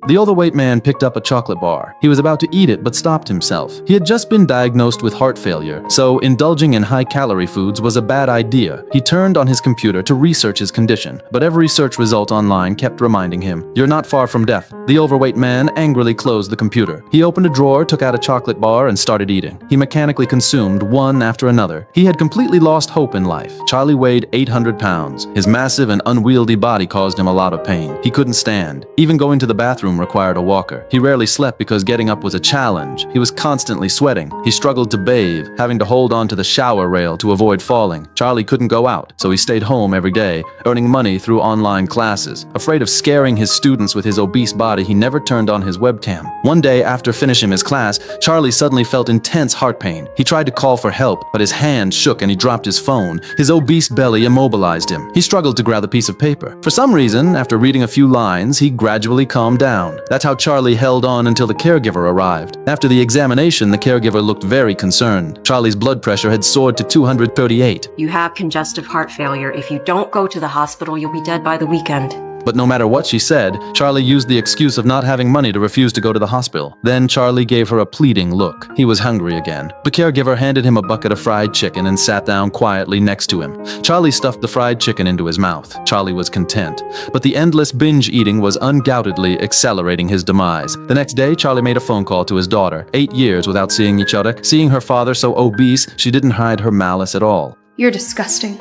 The overweight man picked up a chocolate bar. He was about to eat it but stopped himself. He had just been diagnosed with heart failure, so indulging in high-calorie foods was a bad idea. He turned on his computer to research his condition, but every search result online kept reminding him, "You're not far from death." The overweight man angrily closed the computer. He opened a drawer, took out a chocolate bar, and started eating. He mechanically consumed one after another. He had completely lost hope in life. Charlie weighed 800 pounds. His massive and unwieldy body caused him a lot of pain. He couldn't stand. Even going to the bathroom required a walker. He rarely slept because getting up was a challenge. He was constantly sweating. He struggled to bathe, having to hold on to the shower rail to avoid falling. Charlie couldn't go out, so he stayed home every day, earning money through online classes. Afraid of scaring his students with his obese body, he never turned on his webcam. One day, after finishing his class, Charlie suddenly felt intense heart pain. He tried to call for help, but his hand shook and he dropped his phone. His obese belly immobilized him. He struggled to grab a piece of paper. For some reason, after reading a few lines, he gradually calmed down. That's how Charlie held on until the caregiver arrived. After the examination, the caregiver looked very concerned. Charlie's blood pressure had soared to 238. You have congestive heart failure. If you don't go to the hospital, you'll be dead by the weekend. But no matter what she said, Charlie used the excuse of not having money to refuse to go to the hospital. Then Charlie gave her a pleading look. He was hungry again. The caregiver handed him a bucket of fried chicken and sat down quietly next to him. Charlie stuffed the fried chicken into his mouth. Charlie was content. But the endless binge eating was undoubtedly accelerating his demise. The next day, Charlie made a phone call to his daughter. 8 years without seeing each other. Seeing her father so obese, she didn't hide her malice at all. You're disgusting.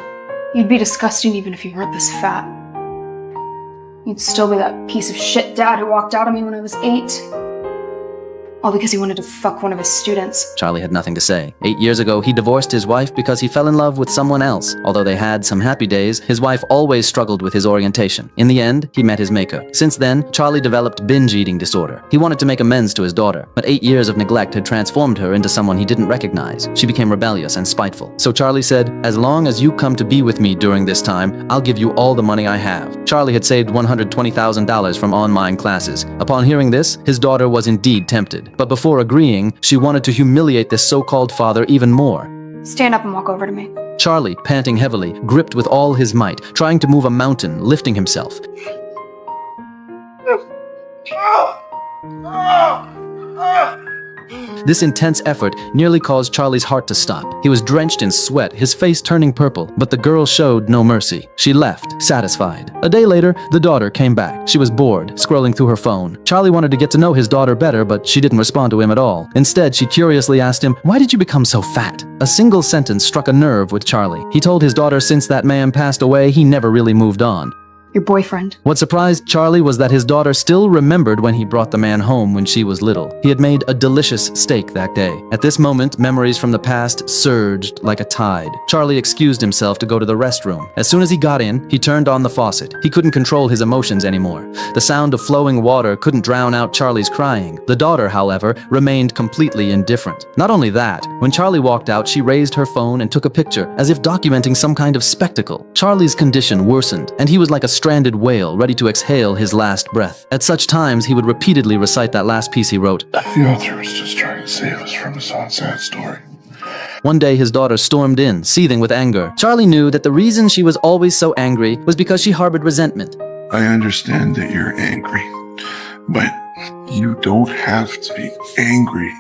You'd be disgusting even if you weren't this fat. You'd still be that piece of shit dad who walked out on me when I was 8. All because he wanted to fuck one of his students. Charlie had nothing to say. 8 years ago, he divorced his wife because he fell in love with someone else. Although they had some happy days, his wife always struggled with his orientation. In the end, he met his maker. Since then, Charlie developed binge eating disorder. He wanted to make amends to his daughter, but 8 years of neglect had transformed her into someone he didn't recognize. She became rebellious and spiteful. So Charlie said, "As long as you come to be with me during this time, I'll give you all the money I have." Charlie had saved $120,000 from online classes. Upon hearing this, his daughter was indeed tempted. But before agreeing, she wanted to humiliate this so-called father even more. Stand up and walk over to me. Charlie, panting heavily, gripped with all his might, trying to move a mountain, lifting himself. This intense effort nearly caused Charlie's heart to stop. He was drenched in sweat, his face turning purple, but the girl showed no mercy. She left, satisfied. A day later, the daughter came back. She was bored, scrolling through her phone. Charlie wanted to get to know his daughter better, but she didn't respond to him at all. Instead, she curiously asked him, "Why did you become so fat?" A single sentence struck a nerve with Charlie. He told his daughter since that man passed away, he never really moved on. Your boyfriend. What surprised Charlie was that his daughter still remembered when he brought the man home when she was little. He had made a delicious steak that day. At this moment, memories from the past surged like a tide. Charlie excused himself to go to the restroom. As soon as he got in, he turned on the faucet. He couldn't control his emotions anymore. The sound of flowing water couldn't drown out Charlie's crying. The daughter, however, remained completely indifferent. Not only that, when Charlie walked out, she raised her phone and took a picture, as if documenting some kind of spectacle. Charlie's condition worsened, and he was like a stranded whale ready to exhale his last breath. At such times, he would repeatedly recite that last piece he wrote. The author was just trying to save us from a sad story. One day, his daughter stormed in, seething with anger. Charlie knew that the reason she was always so angry was because she harbored resentment. I understand that you're angry, but you don't have to be angry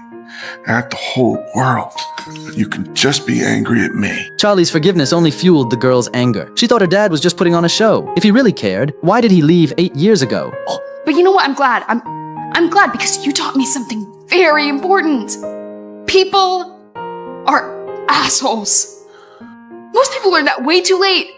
at the whole world. You can just be angry at me. Charlie's forgiveness only fueled the girl's anger. She thought her dad was just putting on a show. If he really cared, why did he leave 8 years ago? But you know what? I'm glad. I'm glad because you taught me something very important. People are assholes. Most people learn that way too late.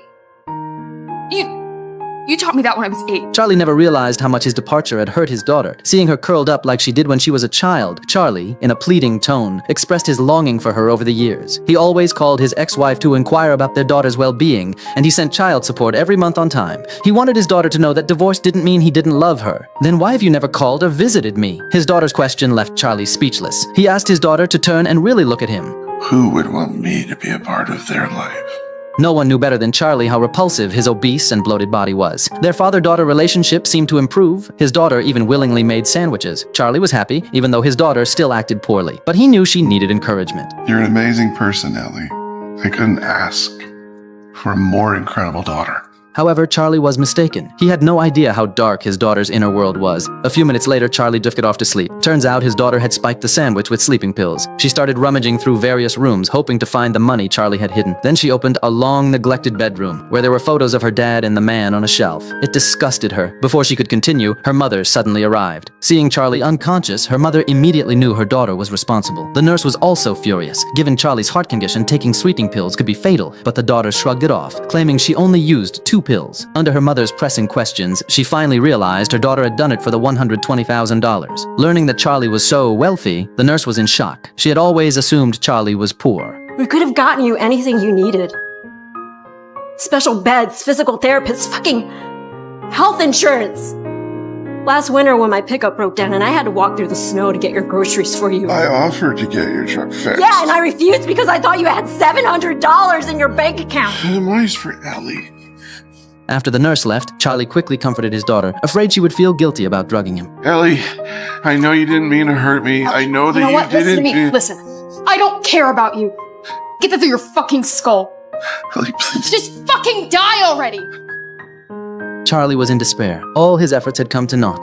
You taught me that when I was 8. Charlie never realized how much his departure had hurt his daughter. Seeing her curled up like she did when she was a child, Charlie, in a pleading tone, expressed his longing for her over the years. He always called his ex-wife to inquire about their daughter's well-being, and he sent child support every month on time. He wanted his daughter to know that divorce didn't mean he didn't love her. Then why have you never called or visited me? His daughter's question left Charlie speechless. He asked his daughter to turn and really look at him. Who would want me to be a part of their life? No one knew better than Charlie how repulsive his obese and bloated body was. Their father-daughter relationship seemed to improve. His daughter even willingly made sandwiches. Charlie was happy, even though his daughter still acted poorly. But he knew she needed encouragement. You're an amazing person, Ellie. I couldn't ask for a more incredible daughter. However, Charlie was mistaken. He had no idea how dark his daughter's inner world was. A few minutes later, Charlie drifted off to sleep. Turns out his daughter had spiked the sandwich with sleeping pills. She started rummaging through various rooms, hoping to find the money Charlie had hidden. Then she opened a long, neglected bedroom, where there were photos of her dad and the man on a shelf. It disgusted her. Before she could continue, her mother suddenly arrived. Seeing Charlie unconscious, her mother immediately knew her daughter was responsible. The nurse was also furious. Given Charlie's heart condition, taking sleeping pills could be fatal, but the daughter shrugged it off, claiming she only used 2 pills. Under her mother's pressing questions, she finally realized her daughter had done it for the $120,000. Learning that Charlie was so wealthy, the nurse was in shock. She had always assumed Charlie was poor. We could have gotten you anything you needed. Special beds, physical therapists, fucking health insurance. Last winter when my pickup broke down and I had to walk through the snow to get your groceries for you. I offered to get your truck fixed. Yeah, and I refused because I thought you had $700 in your bank account. Money's for Ellie. After the nurse left, Charlie quickly comforted his daughter, afraid she would feel guilty about drugging him. Ellie, I know you didn't mean to hurt me. I know that You know what? Listen to didn't. me. Listen. I don't care about you. Get that through your fucking skull. Ellie, please. Just fucking die already! Charlie was in despair. All his efforts had come to naught.